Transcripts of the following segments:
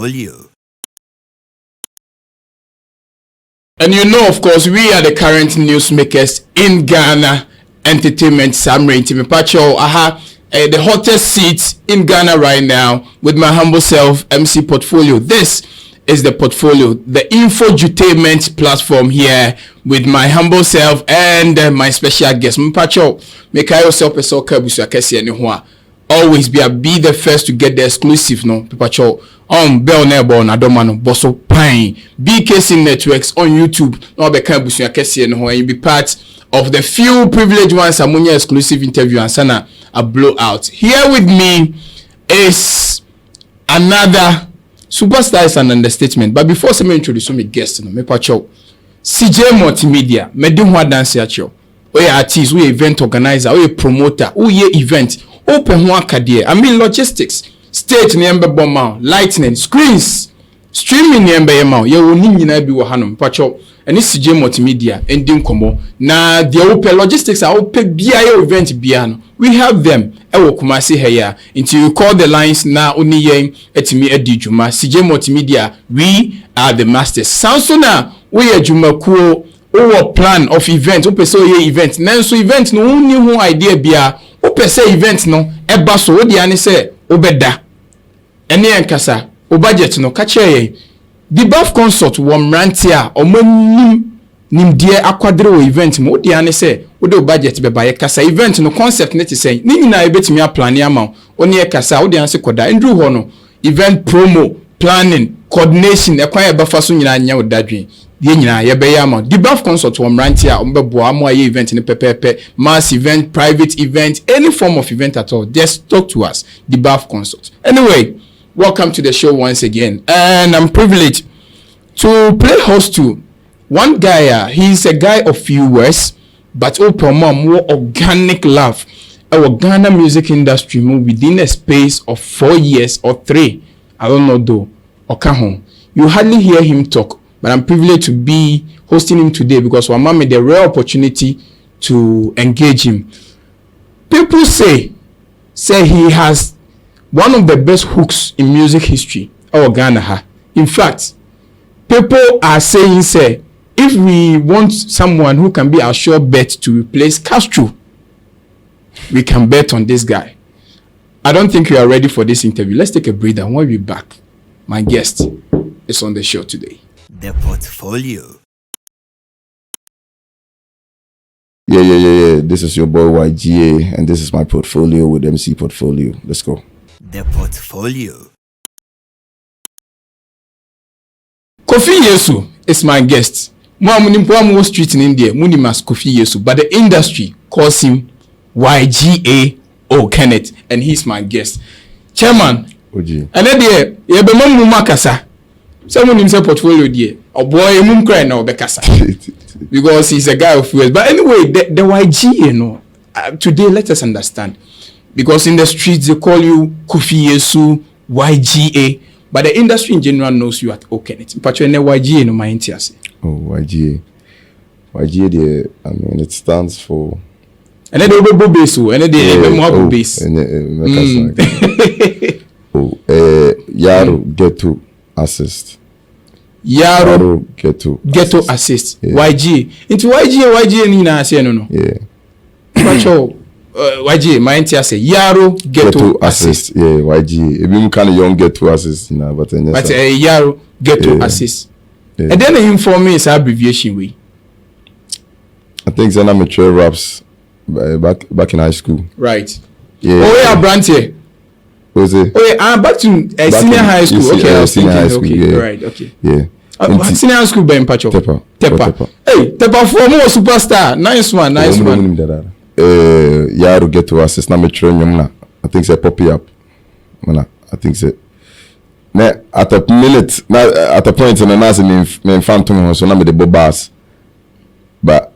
portfolio. And you know, of course, we are the current newsmakers in Ghana entertainment summary. The hottest seat in Ghana right now with my humble self, MC Portfolio. This is the portfolio, the infotainment platform here with my humble self and my special guest. Mpacho, make yourself a soccer busu akesi anihwa. Always be the first to get the exclusive, no? Mpacho. Bell Nebo na domano boso pine BKC networks on YouTube. No be kan busu akesi anihwa. You be part of the few privileged ones amunya exclusive interview and sana a blowout. Here with me is another superstar is an understatement. But before I introduce my guest, me pacho CJ Multimedia, me do what dance at you. We artist, we event organizer, we promoter, we event, open one career. I mean logistics, stage nyembe bomba, lightning, screens, streaming nyembe yema. Ye woni nyina bi wo hanom pacho. And this CJ Multimedia ending komo na the open logistics are open BIA event biano. We have them. Ewo kumasi here until you call the lines na oni yen etimi edi juma. CJ Multimedia, we are the masters. Sansona we juma kuo our plan of event. Ope so ye event. Nanso event no uni hu idea bia. Ope se event no eba so odi ani se obeda. Eni enkasa o budget no kache ye. The Buff Consult womrantia omonim nimdie akwadre wo event mo de ane se wo de budget be ba ye kasa event no concept net say ni nyina ebetimi a plan ama oni ye kasa wo de ane se koda ndru ho no event promo planning coordination e kwan e ba fa so nyina anya wo dadwen die nyina ye be ya ama The Buff Consult womrantia ombebo amo aye event ni pepepe mass event private event any form of event at all just talk to us The Buff Consult. Anyway, welcome to the show once again, and I'm privileged to play host to one guy. He's a guy of few words, but open more organic love. Our Ghana music industry moved within a space of 4 years or 3. I don't know though. Okahon. You hardly hear him talk, but I'm privileged to be hosting him today because my mom made the rare opportunity to engage him. People say he has one of the best hooks in music history, our Ghana. In fact, people are saying, say, if we want someone who can be our sure bet to replace Castro, we can bet on this guy. I don't think you are ready for this interview. Let's take a breather. When we'll be back, my guest is on the show today. The portfolio. Yeah. This is your boy YGA, and this is my portfolio with MC Portfolio. Let's go. The portfolio. Kofi Yesu is my guest. Mo street in India, Munimas Kofi Yesu, but the industry calls him YGA O'Kenneth, and he's my guest. Chairman, Oji. And then there, you be mum makasa. Someone himself portfolio there. Oh boy, mum cry now bekasa. Because he's a guy of words. But anyway, the YGA, you know, today let us understand. Because in the streets they call you Kofi Yesu, YGA, but the industry in general knows you at OKenneth. But you're YGA no mind to say. Oh, YGA. YGA, I mean, it stands for. And then they will base, and then they will more base. Yaro get to assist. Yaro get to assist. Yeah. YGA into YGA ni na say no. Yeah. But YGA, my entire say Yaro get to assist. Yeah, YGA. If you kind of young get to assist, you know, but Yaro get to assist. Yeah. And then the inform me is abbreviation way. I think Zena mature raps back in high school. Right. Yeah. Oh yeah, Branty. Was it? Oh yeah, back to senior high school. Okay, senior high school. Okay, yeah. right. Okay. Yeah. Senior high school by Mpacho. Tepa. Hey, Tepa for more superstar. Nice one. Yaro get to assist. Na mature nyamna. I think say poppy up. Mana. I think say. Na at a minute, at a point in the nasa me phantom so na me the bobas. But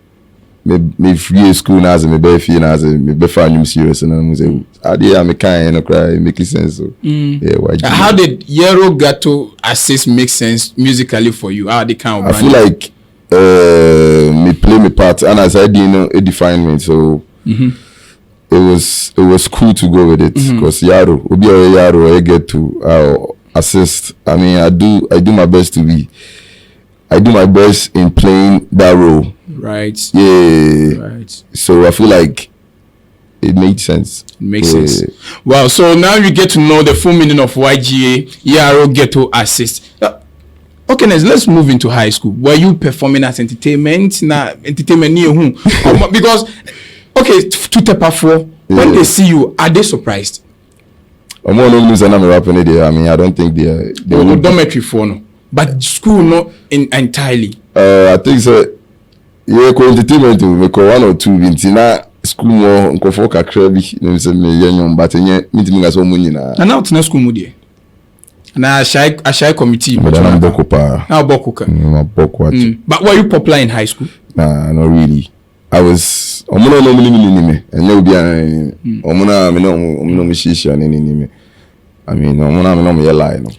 me free school na me be free na me be fine serious na me say ade am kind no cry make sense so. Yeah, why? How did Yaro get to assist make sense musically for you? How they kind of I feel like me play my part and as I didn't know it defined me so it was cool to go with it because Yaro obi Yaro I get to assist. I mean, I do my best to be. I do my best in playing that role. Right. Yeah. Right. So I feel like it makes sense. It makes sense. Wow. So now you get to know the full meaning of YGA, Yaro Ghetto Assist. Okay, let's move into high school. Were you performing as entertainment? Near whom? Because, okay, to Tepa 4, when they see you, are they surprised? I'm one of them I'm rapping it. I mean, I don't think they dormitory for no, but school not entirely. I think so. Yeah, entertainment because 1 or 2 binti school more nkofo kakra bi no se me yenyom but enye meeting ga so munyi na. And now to school mu dey. Na shy committee. But I'm boko pa. Now boko ka. But were you popular in high school? Nah, not really. I was omuno no me and no be omuna me no me shisha ni me. I mean, omuna me no me lie no.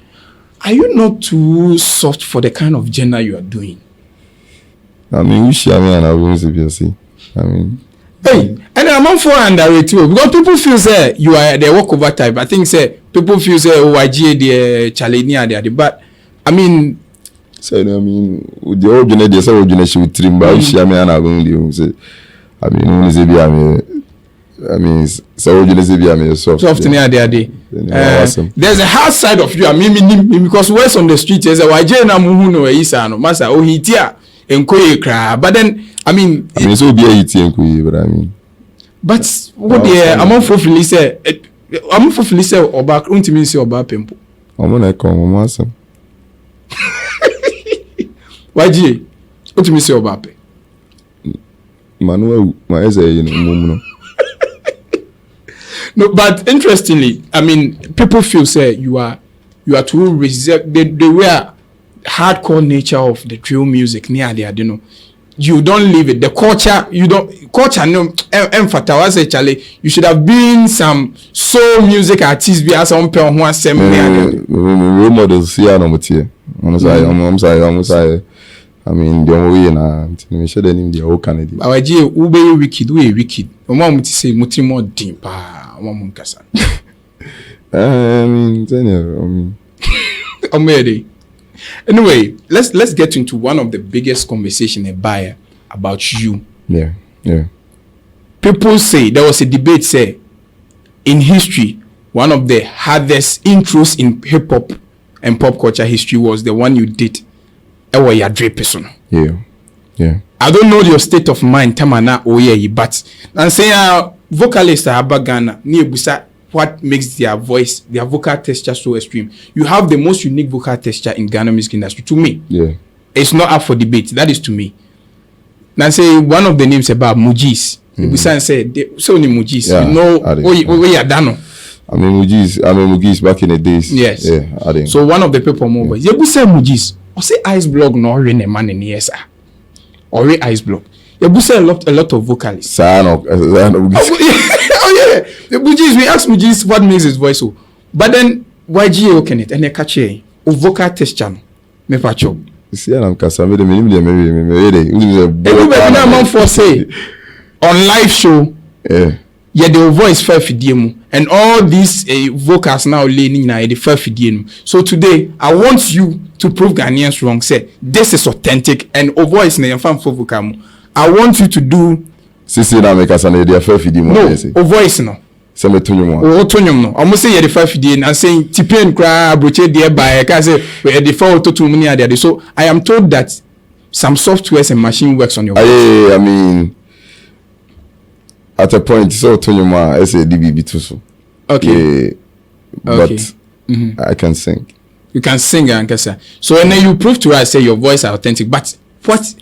Are you not too soft for the kind of genre you are doing? I mean, you share me and I will see. I mean, hey, and I'm for underrated too because people feel say you are the walkover type. I think say people feel say YGA the challenge there, but I mean. So I mean, with the original, they say original she would trim, but she and I will say. I mean, only say be I mean, so original say be I soft near there. Awesome. There's a hard side of you. I mean, because where's on the street is a YGA na muhuno isano masa oh hitia enkoye kra. But then I mean so be a hitia enkoye, but I mean. But what the I'm for say oba untimi say oba pempo. I'm na come awesome. YGA, what do you say about it? Manuel, my No, but interestingly, I mean, people feel say you are too reserved. The way hardcore nature of the drill music near there, you know, you don't leave it. The culture, you don't culture. No, emphasize say Charlie. You should have been some soul music artist. Be as some people who are similar. Role models here, no matter. I'm sorry. I mean, the only way na me share the name the OKenneth. YGA ube wicked, we wicked. Mama muti say muti more deep pa, mama munkasa. I mean, Anyway, let's get into one of the biggest conversation about you. Yeah. People say there was a debate say in history one of the hardest intros in hip hop and pop culture history was the one you did. Ewa ya Dre person. Yeah. I don't know your state of mind tamana oye but and say vocalists are Ghana ni ebusa what makes their voice, their vocal texture so extreme. You have the most unique vocal texture in Ghana music industry to me. Yeah. It's not up for debate. That is to me. Now say one of the names about Mujis. Ebusa say so ni Mujis. Yeah, you know we are done. I mean Mujis back in the days. Yes. Yeah, I think. So one of the people more voice. Ebusa Mujis. Or say ice block no rain a man in the yes or ice block. Ebusa a lot of vocalists. Oh yeah. The Mujis, we ask Mujis what makes his voice so. But then YGA O'Kenneth and a catch o vocal texture me pacho. See I'm kasa me maybe everybody for say on live show. Yeah, the voice fair fidiemu and all these vocals now leaning na the fair fidiemu. So today I want you to prove Ghanaians wrong. Say this is authentic and a voice na fan for vocal. I want you to do. Sisi na make us an idea fair fidiemu. No, a voice no. Say me tunyum. O tunyum no. Almost say the fair fidiemu and saying tipen kra broche there by. Can say we the fair to many there. So I am told that some softwares and machine works on your voice. I mean. At a point, so Tonyuma, I say DBB too so. Okay. But I can sing. You can sing, Ankasa. So and then you prove to us say your voice are authentic. But what?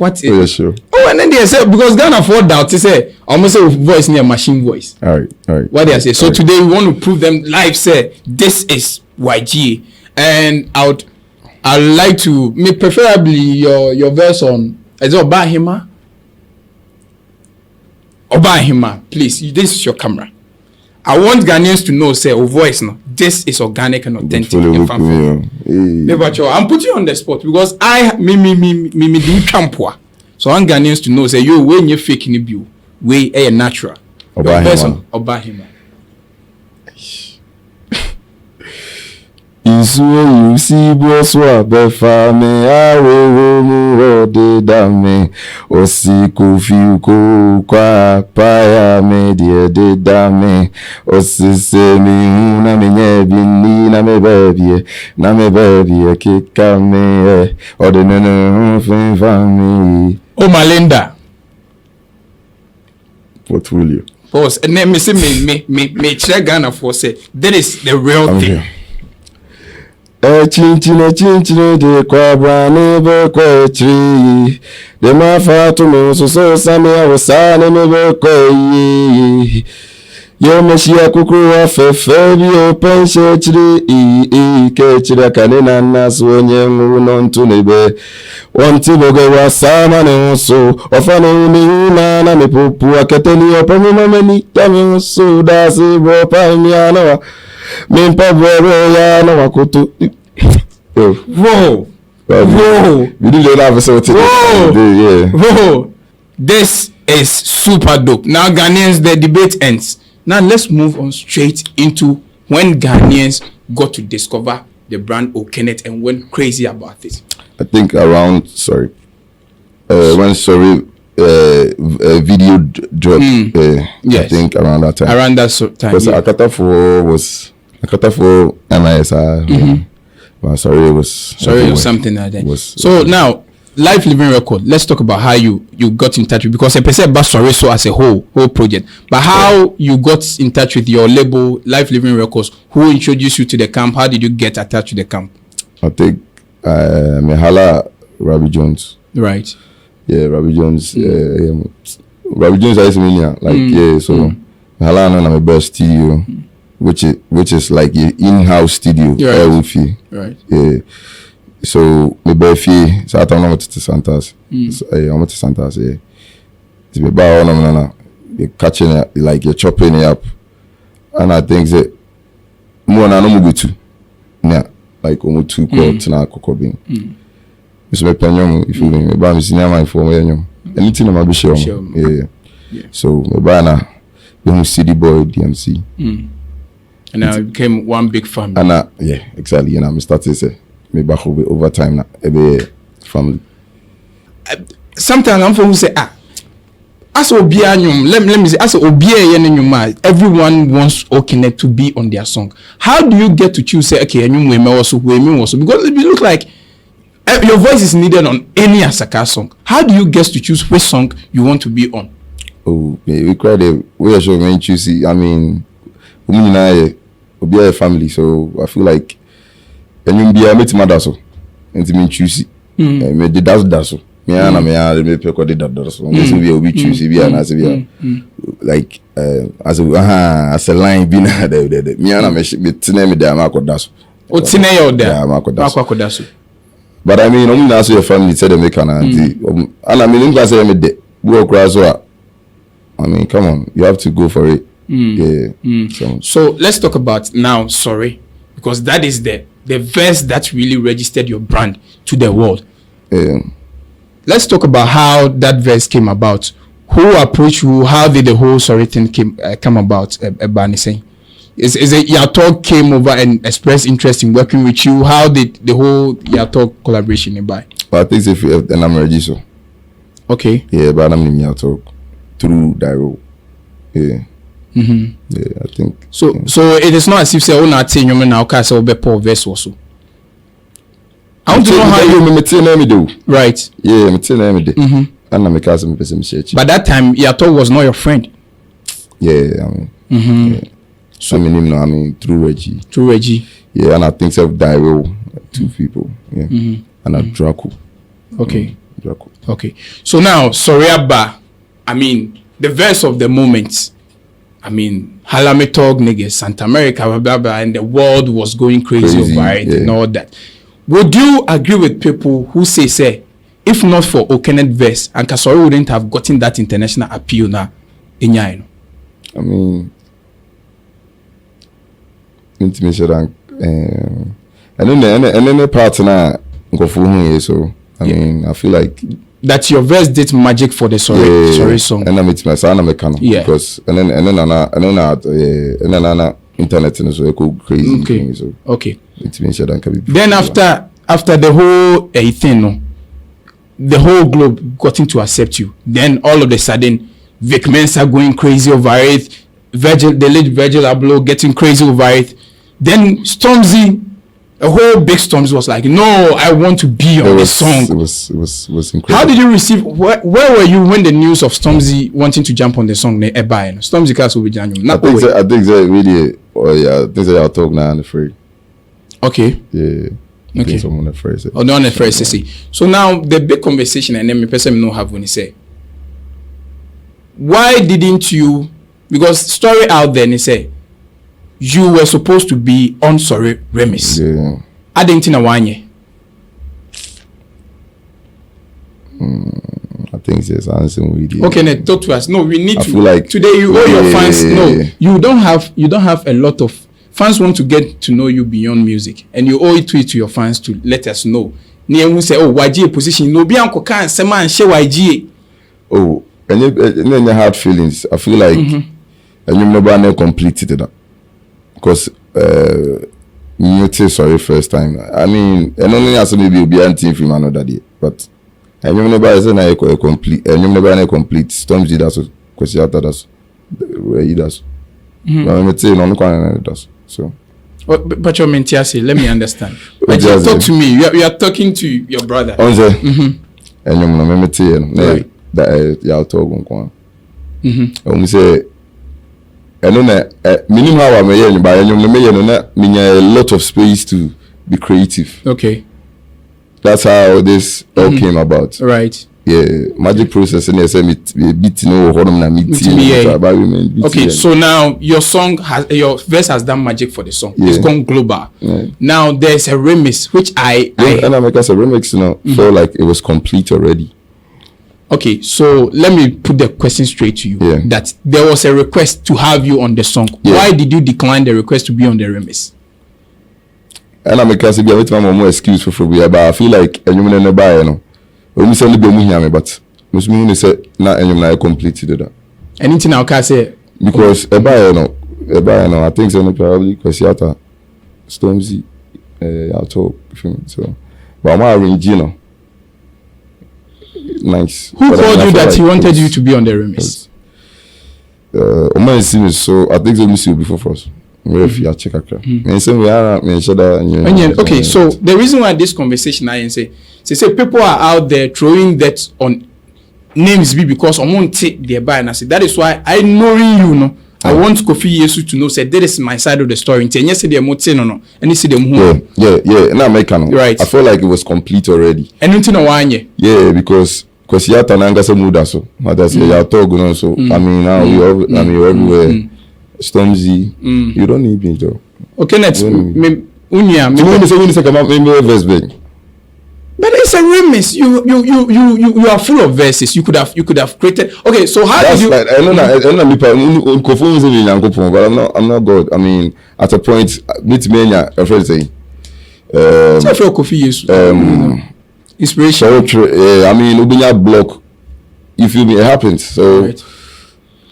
Oh, yeah, sure. Oh, and then they say because Ghana afford doubt. They say almost say voice near machine voice. All right. What they say. So today we want to prove them live. Say this is YGA, and I'd like to make preferably your verse on is it Obahima. Obahima, please. This is your camera. I want Ghanaians to know, say, voice no. This is organic and authentic. I'm putting you on the spot because me do champua. So I want Ghanaians to know, say, you when you fake in the way a natural. Obahima. Obahima. Isu yusi boswa befame awo mu de dame osiku fiuko kwa paya me de dame osise mi una menye bini na me baby kikame odenene fami. Oh Malinda. What will you? Boss, and then me say me check Ghana for say that is the real thing. Chinchine de kwa bwane be kwa tri de mafatu me so same awosane me be kwa yi yo meshia kuku wa fefe bi open chiri ke chiri kanena naso onye nwu no ntu nebe wonti boge wa sama ne so ofane ni na me popu aketeni open mama ni tami so da si bo pa mi ana min pabwero ya na wakoto. Whoa. We didn't have a yeah. Whoa. This is super dope. Now Ghanaians, the debate ends. Now let's move on straight into when Ghanaians got to discover the brand OKenneth and went crazy about it. I think around when video dropped. Yes. I think around that time. Around that time. Because Asakaa for MIS. Well, sorry, it was something like that. So now, Life Living Record. Let's talk about how you got in touch with, because I perceive Sorry So as a whole project. But how you got in touch with your label, Life Living Records? Who introduced you to the camp? How did you get attached to the camp? I think Mehala Robbie Jones. Right. Yeah, Robbie Jones. Robbie Jones is like so Mehala and my best studio. Which is like your in-house studio. Right. Right. Yeah. So my birthday, so I don't know to Santas. So I'm to Santas. Yeah. It's me bow on you're catching it, like you're chopping it up, and I think that more than I'm good to. Yeah. Like almost 2 quarts na kokobin. So my penyon, if you mean, my bam is near my phone. Anything I'm be sure. Yeah. So my banner, you city boy DMC. And now it became one big family. And yeah, exactly. And I started to say, maybe over time, every family. Sometimes I'm from who say, as Obianyum, let me say, as Obianyum, everyone wants OKenneth to be on their song. How do you get to choose, say, okay, and also, because it look like your voice is needed on any Asakaa song. How do you get to choose which song you want to be on? Oh, we cried we are sure when you see, I mean, we be a family, so I feel like and you be a meet mother so and me choose me the that's so me and me pe ko the that's so me be choose be and as be like as a line be na there me and me tene me there ma ko that's o tene you there ma ko that's but I mean only as your family said they make an and I mean you say me there go cross so I mean come on, you have to go for it. So let's talk about now Sorry, because that is the verse that really registered your brand to the world. Let's talk about how that verse came about. Who approached you? How did the whole Sorry thing come about? Barney saying, is it Yatok came over and expressed interest in working with you? How did the whole Yatok collaboration by? Well, I think if and I'm ready so. Okay. Yeah, but I'm in Yatok through Dairo. Yeah. Yeah, I think so. So it is not as if say, "Oh, not saying you now cast over Paul verse also." I want to know how you do. Right. Yeah, me tell me do. And I'm cast me person church. But that time, Yato was not your friend. Yeah, I mean. Yeah. So I mean through Reggie. Through Reggie. Yeah, and I think self Dairo, 2 people. Yeah. And a Draco. Okay. Draco. Okay. So now, Sorry Abba, I mean, the verse of the moment. I mean, Halame Talk, niggas, Santa America, blah, blah, blah, and the world was going crazy over it and all that. Would you agree with people who say, if not for OKenneth verse, and Kasori wouldn't have gotten that international appeal now in Yaino? I mean, intimation and then the partner go for me, so I mean, I feel like that your verse did magic for the Sorry song. And I'm it's my son, I'm a canon. Yeah. Because and then internet and so go crazy. Okay. So. Okay. Then after the whole thing, no, the whole globe got to accept you. Then all of a sudden, Vic Mensa going crazy over it. The late Virgil Abloh getting crazy over it. Then Stormzy, a whole big Stormzy was like, "No, I want to be on this song." It was incredible. How did you receive? Where were you when the news of Stormzy wanting to jump on the song? Stormzy cast will be genuine. I think that really. Oh yeah, I think that I'll talk now on the free. Okay. Yeah. Okay. On the phrase. Oh, not on the phrase. See. So now the big conversation, and then the person no have when he say, why didn't you? Because story out there, and he say, you were supposed to be on Sorry Remis. Yeah. I didn't know why. I think it's answering with you. Okay, talk to us. No, we need to. Feel like today you owe your fans. No, you don't have a lot of fans want to get to know you beyond music, and you owe it to your fans to let us know. Near who say, oh, YGA position. No, be uncle can say man share YGA. Oh, and then hard feelings. I feel like and you never completed that because you say sorry first time. I mean, and only as maybe you'll be anti from another day, but and you never say na complete. And you never complete. Stormzy that's because you that's where he does. I'm saying no one does. So, but your mentor say, let me understand. But you talk to me. You are talking to your brother. And you know, that you are talking. And say, I know that minimum how I'm here, but I know a lot of space to be creative. Okay, that's how this all came about. Right. Yeah, magic process and okay, so now your song your verse has done magic for the song. Yeah. It's gone global. Yeah. Now there's a remix which and I make us a remix felt like it was complete already. Okay, so let me put the question straight to you. Yeah. That there was a request to have you on the song. Yeah. Why did you decline the request to be on the remix? And I make us be a bit more excuse for but I feel like you never buy when we say be me but most me say na I completed that. Anything I can say because I think so probably because you have Stormzy I'll talk so but I'm arranging nice. Who told you that he wanted you to be on the remix? So I think they miss you before first. If you check okay, so the reason why this conversation I say people are out there throwing that on names because I won't take their buy and I say that is why I know I want Kofi Yesu to know say that is my side of the story. And yesterday no and you see them yeah now make right. I feel like it was complete already. And yeah, because you have to so mood so that's you talk so I mean now we everywhere. Stormzy, you don't need me though. OKenneth, but it's a remix. You are full of verses. You could have created. Okay, so how did you? Like, I know but I'm not God. I mean, at a point, meet me a friend saying, inspiration. I mean, Ubinya block. You feel me? It happens. So right.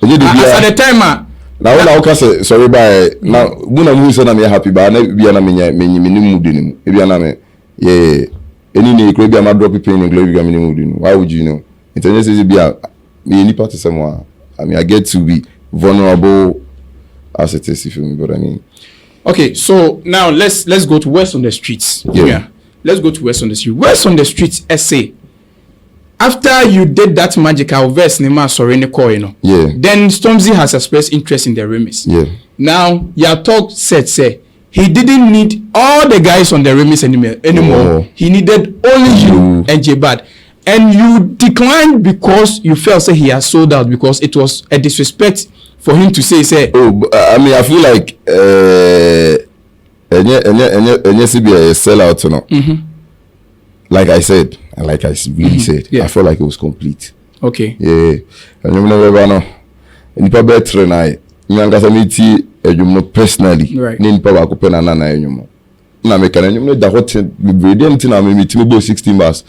At the time. Now when I can say sorry by now when I'm saying I'm happy but I be na me mood ni e be na me yeah any ne could be am drop people in glory be me mood. Why would you know international be me nipa to someone I mean I get to be vulnerable as it is if you know what I mean. Okay, so now let's go to West on the Streets. Yeah. Let's go to West on the Streets. West on the Streets essay. After you did that magical verse, yeah. Then Stormzy has expressed interest in the remix. Yeah. Now, your talk say he didn't need all the guys on the remix anymore. Oh. He needed only you and J-Bad. And you declined because you felt say he has sold out because it was a disrespect for him to say. Oh, I mean, I feel like NSCB a sellout, Like I said, and like I really said, I felt like it was complete. Okay. Yeah. And you know, and you better than you personally. Right. Ni nipa ko pena na enyumo. Na me kan enyumo da hot ingredient na me meet me 16 bars.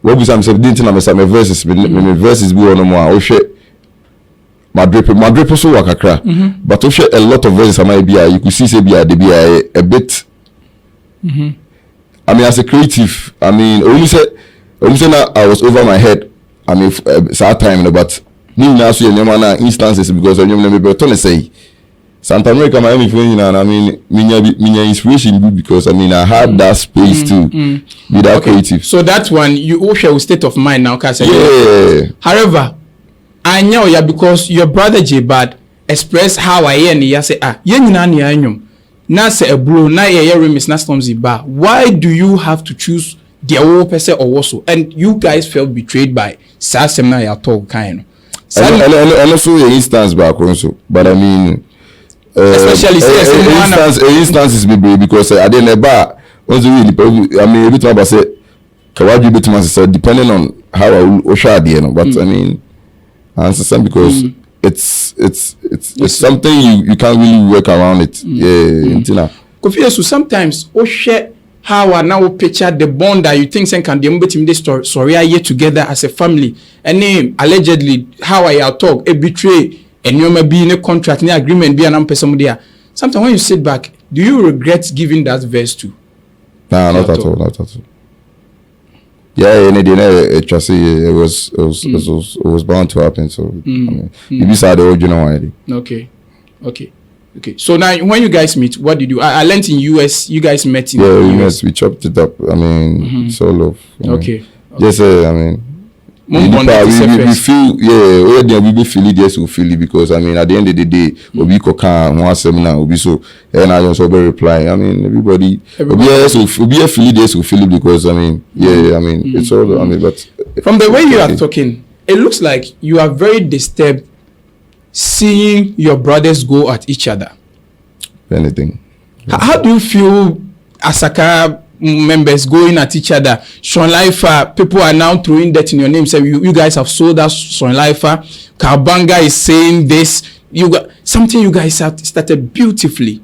What was I'm saying na me some verses me verses be on mo a o hwe my drip so wakakra. But o hwe a lot of verses am I be you could see say be a bit I mean, as a creative, I mean, almost now I was over my head. I mean, sad time, you know, but me now see any instances because I'm never to say Santa America, Miami, I mean, me inspiration good because I mean I had that space to be that creative. So that one you all share state of mind now, cause however, I know because your brother J Bad expressed how I hear and say na say a bro na remis na storms ba. Why do you have to choose the whole person or also? And you guys felt betrayed by Sasem na ya talk kind. And also the instance back also, but I mean, especially instance is big because I didn't bar. Also, I mean, every time I say, Kawaji Bitman said, depending on how I will you know, but I mean, I understand because it's something you can't really work around it. Yeah, so sometimes share how I now picture the bond that you think can be story are yet together as a family. And name allegedly how I talk a betray and you may be in a contract, in agreement, be an person there. Sometimes when you sit back, do you regret giving that verse to? Nah, not at all, not at all. Yeah, it was bound to happen. So I mean, beside the original idea. Okay. So now, when you guys meet, what did you do? I learned in US. You guys met in US. We chopped it up. I mean, it's all of. Okay. Yes, I mean. We feel we feel it. Yes, we feel it because I mean at the end of the day, we can one seminar we so and I also be reply. I mean everybody we feel it. Yes, we feel it because I mean I mean it's all I mean but from the way you are talking, it looks like you are very disturbed seeing your brothers go at each other. Anything. How do you feel Asakaa members going at each other? Sean Lifer, people are now throwing that in your name. Say you guys have sold us Sean Lifer. Kabanga is saying this. You got something you guys have started beautifully.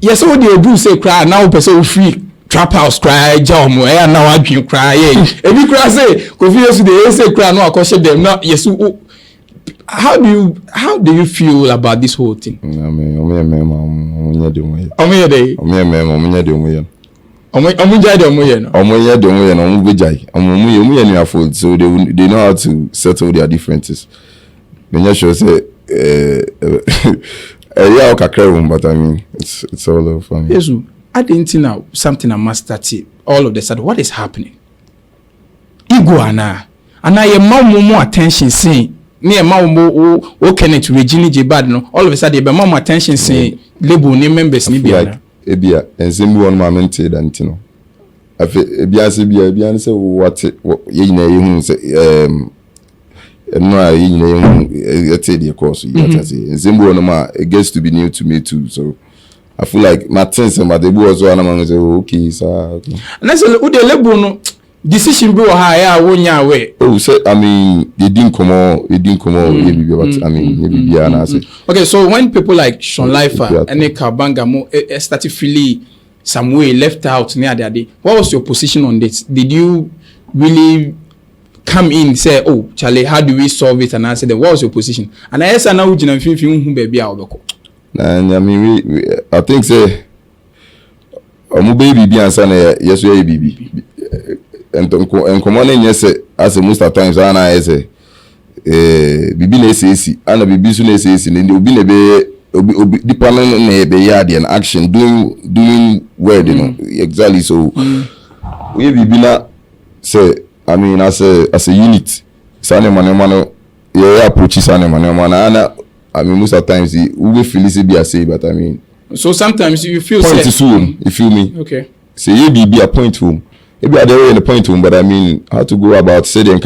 Yes, what do you do? Say cry now. Person free trap house cry. Jam and now I can cry. Every cry say confused. They say cry no. I question them now. Yes. How do you feel about this whole thing? I mean, so they know how to settle their differences. Sure say, but I mean, it's all over for me. Yes, I didn't know something I must start all of the sudden. What is happening? Iguana, and I am more attention seeing. Me and OKenneth Regina J Bad no. All of a sudden, more attention saying label name members ni like ebia and same one my mentor than you know. Ebia say what ye know say no ye know the course you say same one ma it gets to be new to me too, so I feel like my things and my debut also and I'm say okay sir okay. And I say who the label no decision be ha wonya we. Oh say I mean they didn't come out but I mean maybe I say. Okay, so when people like Sean Lifer and Kabanga mo started feeling some way left out near the day, what was your position on this? Did you really come in say, oh Charlie, how do we solve it? And I said, what was your position? And I asked now you know baby out. And I mean we I think say baby be answer yes we baby. And common yes as most of times I say bibi na esi ana bibi so na esi na obi na be depending na be yard and action doing well you know exactly so we bibi na say I mean as a unit sane man yeah approach sane man ana I mean most of times we feel it be say but I mean so sometimes you feel point to home you feel me okay say you be a point home. Maybe I don't in the point home, but I mean how to go about saying yeah,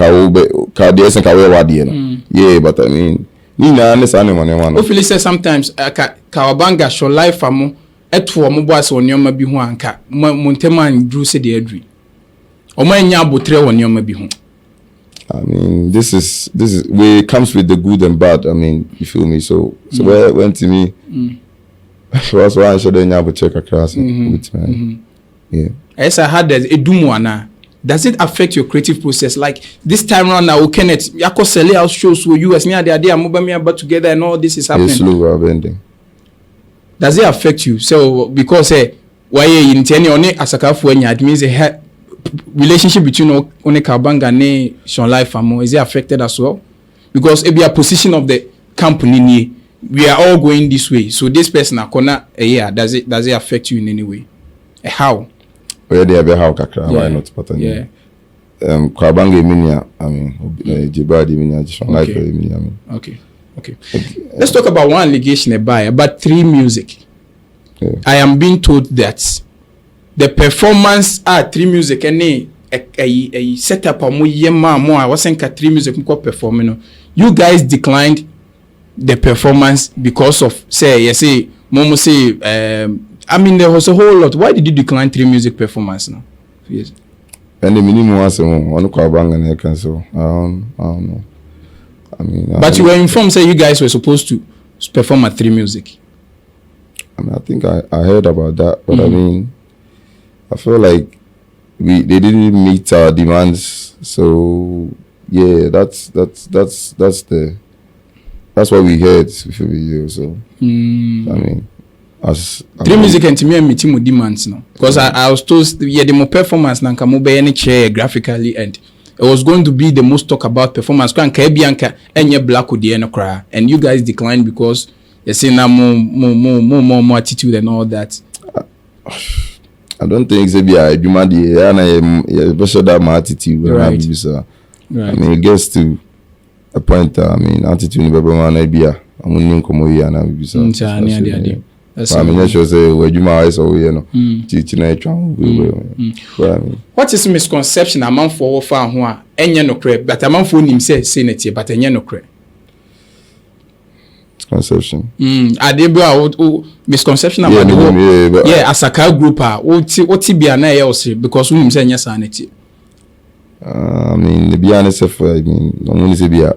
but I mean hopefully say sometimes Kawabanga show life amo eto mo boas onyoma bi ho anka montema ndru se de adri omanya abotre onyoma bi ho. I mean this is where it comes with the good and bad. I mean you feel me, so where went to me was why I should have check across with man. Yeah. As I had a dumwana, does it affect your creative process? Like this time around now, OKenneth, yako sell out shows with you as me the idea mobile about together and all this is happening. Slow bending. Does it affect you? So because why in any on Asakaa for it means a relationship between Kabanga and Sean Life Famo is it affected as well? Because it be a position of the company, we are all going this way. So this person does it affect you in any way? How? Where they have a how kakra, why not? But yeah. Kabanga minia, I mean, Jibadi minia, Sean Life minia, I mean. Okay. Let's talk about one allegation about 3 Music. Yeah. I am being told that the performance at 3 Music a setup or more I wasn't 3 Music performing. You guys declined the performance because of Momo say I mean there was a whole lot. Why did you decline 3 Music performance now? Yes. And the minimum was on Kabanga and I cancel. I don't know. I mean, but you were informed you guys were supposed to perform at 3 Music. I mean, I think I heard about that, but I mean, I feel like they didn't meet our demands. So yeah, that's what we heard. So I mean, as 3 Music and me meeting with demands now, because I was told the more performance than can any chair graphically and. It was going to be the most talk about performance. And black with the cry, and you guys declined because you say now more attitude and all that. I don't think it's a demand. Especially that my attitude. Right. I mean, it gets to a point. I mean, attitude in Babylon, I'm going to come here and I'm busy. I mean, let's just say where you might so teaching a child. What is misconception among for far who are any no crap, but among for him says Senate, but any no crap. Misconception. I did misconception about the Asakaa group. What be an else because we say yes, sanity. I mean, to be honest, I mean, I want to be a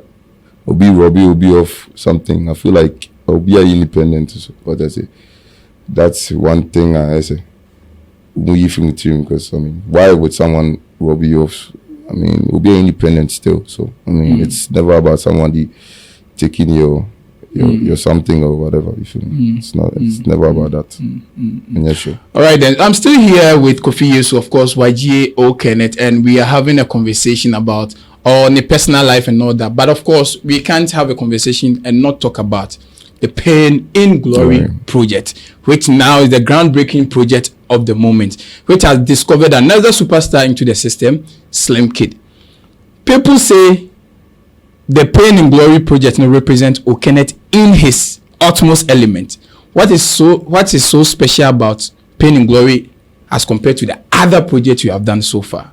will be of something. I feel like I'll be independent. What I say. That's one thing I say. We from team because I mean, why would someone rob you off? I mean, we'll be independent still. So I mean, it's never about somebody taking your something or whatever. You feel me? It's not. It's never about that. Yeah, sure. All right, then I'm still here with Kofi Yesu, of course, YGA O'Kenneth, and we are having a conversation about the personal life and all that. But of course, we can't have a conversation and not talk about the Pain in Glory project, which now is the groundbreaking project of the moment, which has discovered another superstar into the system, Slim Kid. People say the Pain in Glory project now represents OKenneth in his utmost element. What is so special about Pain in Glory as compared to the other projects you have done so far?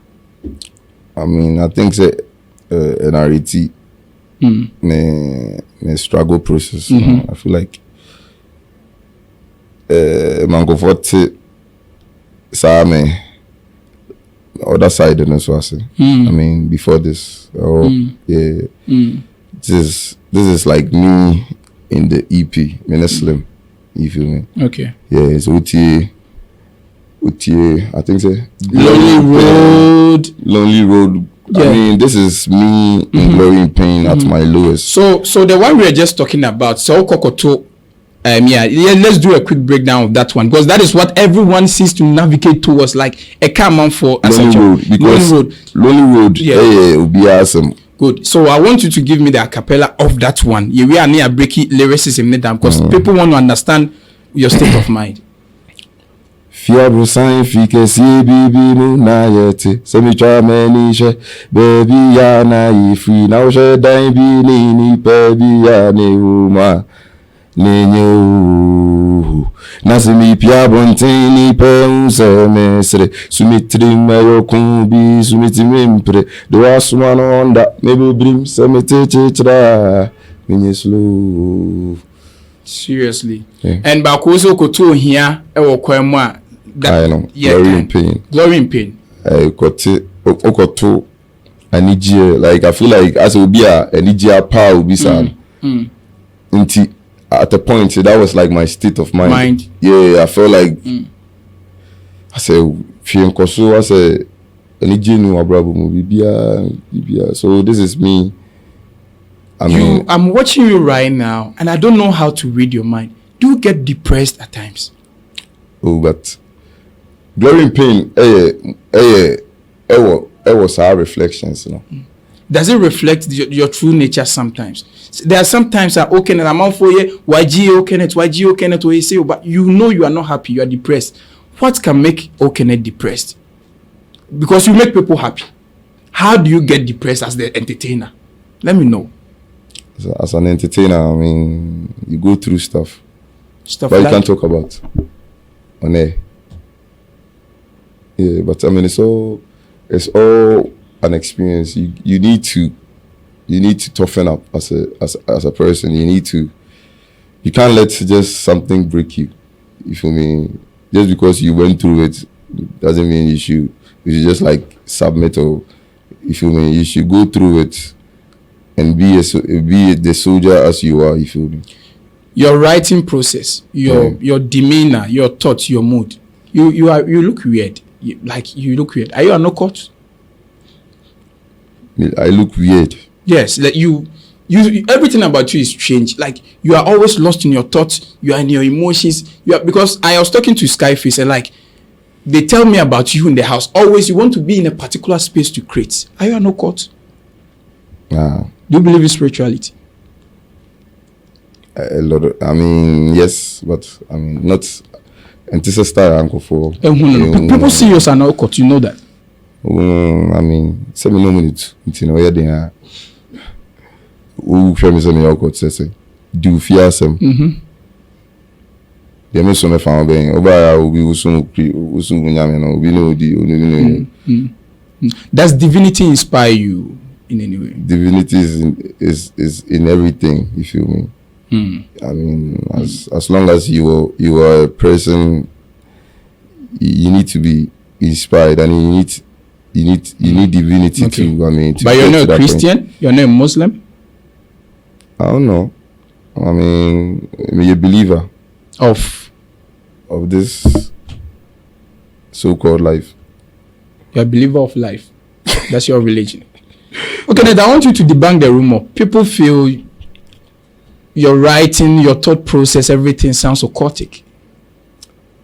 I mean, I think that NRT the struggle process. I feel like mango forte Same other side in this was I mean before this this is like me in the EP Slim, you feel me? Okay. Yeah, it's Uti I think so Lonely Road. Yeah. I mean, this is me in glory and pain at my lowest. So the one we are just talking about, so Kokoto, let's do a quick breakdown of that one because that is what everyone seems to navigate towards, like a common for Lonely Road. Yeah, it would be awesome. Good. So I want you to give me the a cappella of that one. We are near breaking lyricism because people want to understand your state of mind. Fiabro sign fike si bibi mu na yete se mi twa mani she baby ya na yi free now she dan bi ni baby ya ne uma nenyo na se mi pia bonten ni pe unse mesre sumitri mayo kumbi sumiti mempre do asuma no onda maybe brim se mi techra minye slow seriously. Yeah. And bakozo koto here e wo kwamwa I know. Glory in pain. I got an EGA. Like I feel like as it would be an EGA power would be sad. At the point that was like my state of mind. Yeah, I felt like I said Fiancoso I said an EGA no bravo movie. So this is me. I'm watching you right now and I don't know how to read your mind. Do you get depressed at times? Oh, but Glory and pain, was our reflections, you know. Does it reflect your true nature sometimes? There are sometimes that OKenneth, I'm out for you, YGA O'Kenneth, where you say, but you know you are not happy, you are depressed. What can make OKenneth depressed? Because you make people happy. How do you get depressed as the entertainer? Let me know. So as an entertainer, I mean, you go through stuff but like you can't talk about on air. Yeah, but I mean, it's all an experience. You need to toughen up as a person. You can't let just something break you. You feel me? Just because you went through it doesn't mean you should just like submit, or you feel me? You should go through it and be the soldier as you are. You feel me? Your writing process, your demeanor, your thoughts, your mood. You look weird. You look weird. Are you an occult? I look weird. Yes, like you everything about you is strange. Like you are always lost in your thoughts. You are in your emotions. Because I was talking to Skyface and like they tell me about you in the house. Always you want to be in a particular space to create. Are you an occult? Nah. Do you believe in spirituality? A lot of, I mean, yes, but I mean not. And this is style uncle for. People see you as an occult. You know that. I mean, 7 minutes. You know, yeah, they are. Who famous on the occult say? Do fear some. They may some found being over. We will soon we know the. Does divinity inspire you in any way? Divinity is in everything. You feel me? I mean, as long as you are a person, you need to be inspired, and you need divinity too. I mean, but you're not a Christian. Point. You're not a Muslim. I don't know. I mean, you're a believer of this so-called life. You're a believer of life. That's your religion. Okay, then I want you to debunk the rumor. People feel your writing, your thought process, everything sounds occultic.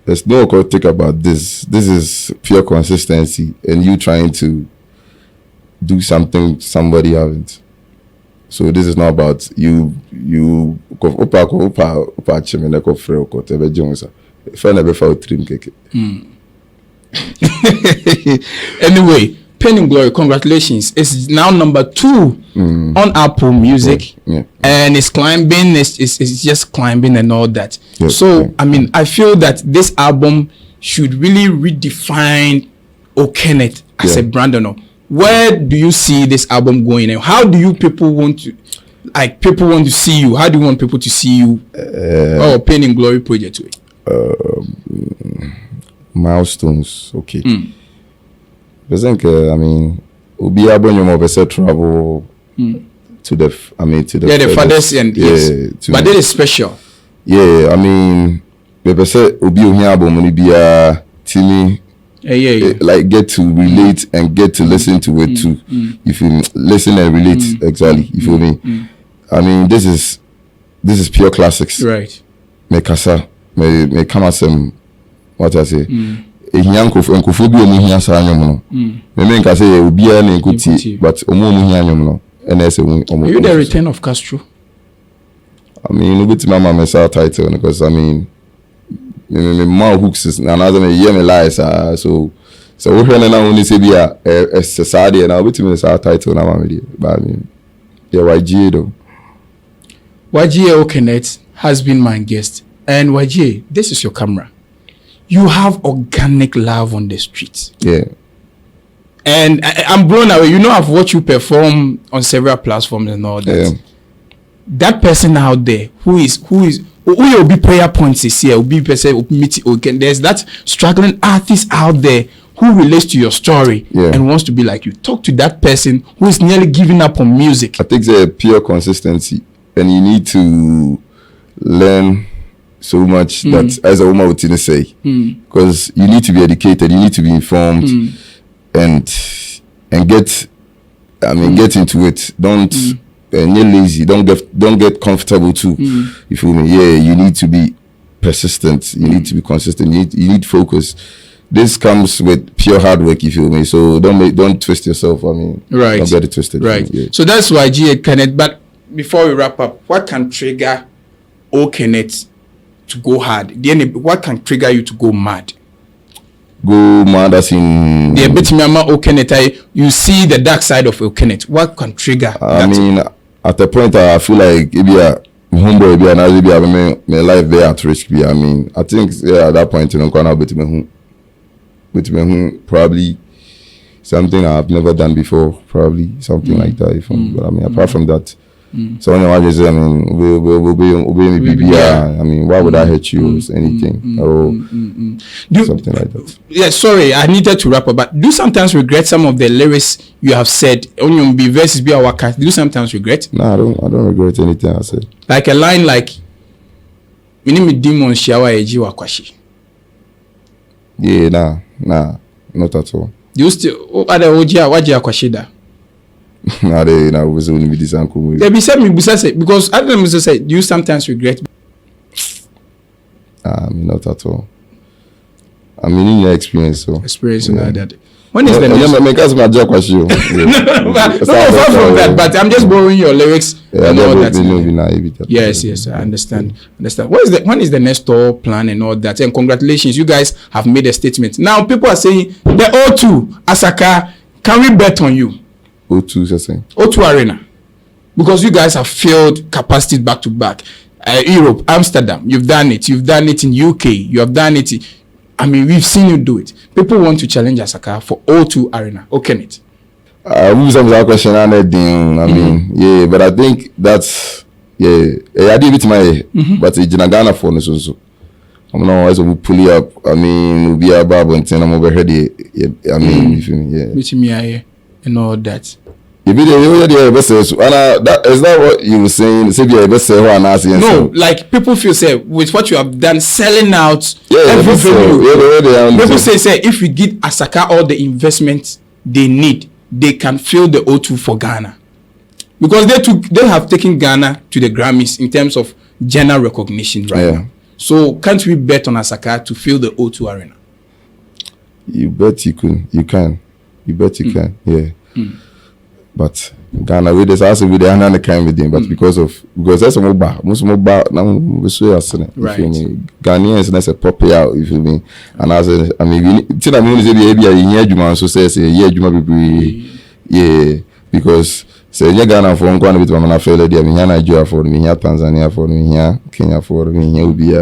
There's no occultic about this. This is pure consistency, and you trying to do something somebody haven't. So this is not about you. Anyway, Pain and Glory, congratulations. It's now number 2 on Apple Music. Yeah. And it's climbing, it's just climbing and all that. Yeah, so, yeah. I mean, I feel that this album should really redefine OKenneth as a brand. Where do you see this album going, and how do people want to see you? How do you want people to see you? Pain and Glory project way. Milestones, okay. I think I mean we'll be able to travel to the the farthest end, yes. But that is special. Yeah, I mean we say we'll be here Timmy. Like get to relate and get to listen to it too. If you listen and relate, exactly. You feel me? I mean, this is pure classics. Right. Me kasa, me kama sem. What I say? Nkufu bi omu hia sa anyom no. Me nka say obi a na nkuti, but omu hia anyom no. Are you the return of Castro? I mean, no bit mama me sa title because I mean. Me more hooks is another me hear me lies so we hear now only say be a society and I'll be to me say title now me but I mean yeah YGA though. YGA O'Kenneth has been my guest, and YGA, this is your camera. You have organic love on the streets. Yeah. And I'm blown away. You know, I've watched you perform on several platforms and all that. Yeah. That person out there who will be prayer points this year, will be person meet okay. There's that struggling artist out there who relates to your story and wants to be like you. Talk to that person who is nearly giving up on music. I think it's a pure consistency, and you need to learn so much that as a woman would say, because you need to be educated, you need to be informed, and get into it. Don't you're lazy. Don't get comfortable too. You feel me? Yeah, you need to be persistent. You need to be consistent. You need focus. this comes with pure hard work, you feel me? So don't twist yourself. I mean, right. Don't get it twisted. Right. Yeah. So that's YGA O'Kenneth. But before we wrap up, what can trigger OKenneth to go hard? What can trigger you to go mad? Go mad as in... The bit OKenneth, you see the dark side of OKenneth. What can trigger I mean, at the point I feel like if you are homeboy, be and be my life there at risk. I mean, I think at that point, you know, probably something I've never done before, probably something like that. But I mean, apart from that, so when I just, I mean, we'll be I mean, why would I hurt you or anything or something like that? Yeah, sorry, I needed to wrap up, but do you sometimes regret some of the lyrics you have said? On be verses be our cast. Do you sometimes regret? No, I don't regret anything I said. Like a line like, "We need me demon shawa eji wakwashi." Yeah, nah, not at all. Do you still other ojia waji akwashida? Nah, they was only with this uncle. They be said me because other than say, do you sometimes regret? I mean, not at all. I mean, in your experience, so Experience like that. When is the next? No, far from that, but I'm just borrowing your lyrics. And all that. Yes, I understand. When is the next tour plan and all that? And congratulations, you guys have made a statement. Now people are saying the O2 Asakaa, can we bet on you? O2, you're saying? O2 Arena, because you guys have filled capacity back to back. Europe, Amsterdam, you've done it. You've done it in UK. You have done it. I mean, we've seen you do it. People want to challenge Asakaa for O2 Arena. OKenneth. We some question I mean, yeah, but I think that's I did it my but it's Ghana for us also. I'm not always will pull you up. I mean, we'll be about and I'm overhead. I mean, you feel me? Yeah. Which me and all that. You be the best, and that is not what you were saying. Say the best, no, like people feel say with what you have done, selling out everything. People say if we give Asakaa all the investment they need, they can fill the O2 for Ghana, because they have taken Ghana to the Grammys in terms of general recognition now. So can't we bet on Asakaa to fill the O2 Arena? You bet you can. You bet you can. Yeah. But Ghana with this also with the hand kind with them, but because that's a mobile, most mobile now we so right. Ghanaians that's a popular, you feel me? And I mean till I mean say be here Juma so say here Juma people yeah, because say Ghana for one bit man feel there me here Nigeria for me here Tanzania for me here Kenya for me here will be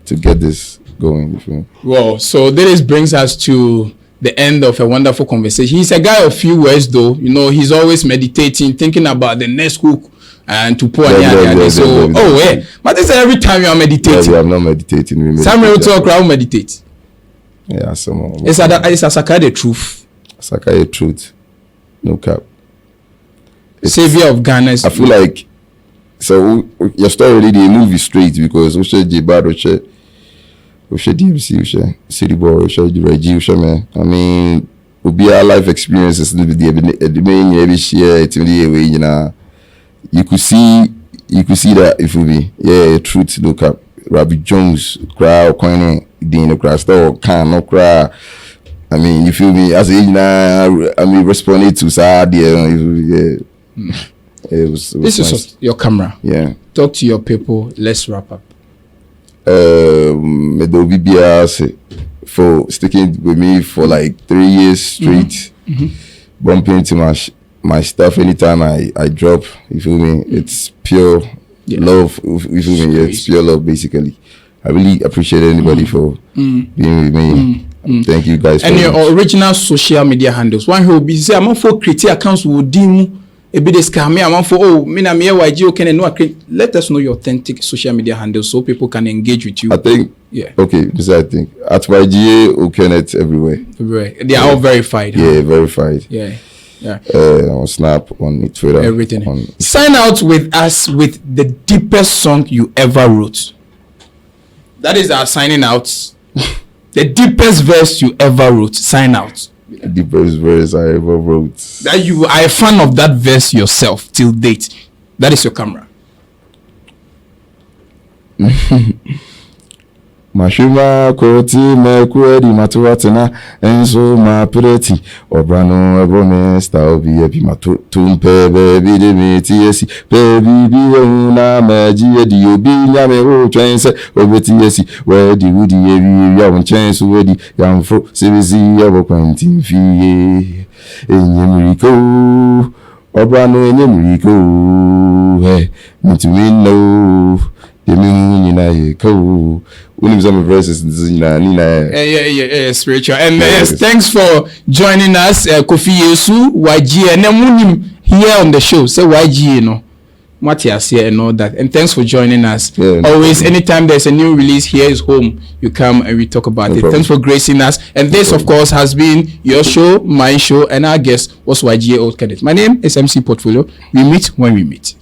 to get this going, you feel me? Well, so this brings us to the end of a wonderful conversation. He's a guy of few words though. You know, he's always meditating, thinking about the next hook and to pour but this is every time you are meditating. Yeah, I'm not meditating. Some will talk, I will meditate. Yeah, some. It's Asakaa the truth. Asakaa the truth. No cap. Savior of Ghana. I feel like so your story really the movie straight because we should Jibad we should DMC, we should City Boy, we should Reggie, we should man. I mean, will be our life experiences the main every year. It's really way you know. You could see that if we be truth look up. Rabbi Jones crowd coining the crowd store can no crowd. I mean, you feel me? As a I mean, responding to sad It was this nice. Is your camera. Yeah. Talk to your people. Let's wrap up. For sticking with me for like 3 years straight, bumping into my stuff anytime I drop. You feel me? It's pure love. You feel me? It's pure love, basically. I really appreciate anybody for being with me. Thank you guys. And your original social media handles. One who will be say, I'm for create accounts will dim. A bit scam me. I'm for YGA O'Kenneth. No, let us know your authentic social media handles so people can engage with you. I think. Yeah. Okay. This I think at YGA O'Kenneth everywhere. They are all verified. Yeah, verified. Yeah. On Snap, on Twitter, everything. Sign out with us with the deepest song you ever wrote. That is our signing out. The deepest verse you ever wrote. Sign out. The deepest verse I ever wrote. That you are a fan of that verse yourself till date. That is your camera. Mashuma koti mekwedi matuatena enso ma preti obrano ebome sta obi ebi matumpe baby de metiesi baby bi una maji edi obi nyame ho twense obetiesi wedi wudi ebi ya wonchen wedi yamfo sibisi yabo kwantin fiye enyemriko obrano enyemriko he mitumino yemi nyina ye ko unim some verses nyina yeah spiritual and yes, thanks for joining us Kofi Yesu YGA and unim here on the show say YGA no Matthias here and all that, and thanks for joining us. Always anytime there's a new release, here is home, you come and we talk about it. Thanks for gracing us, and this of course has been your show, my show, and our guest was YGA O'Kenneth. My name is MC Portfolio. We meet when we meet.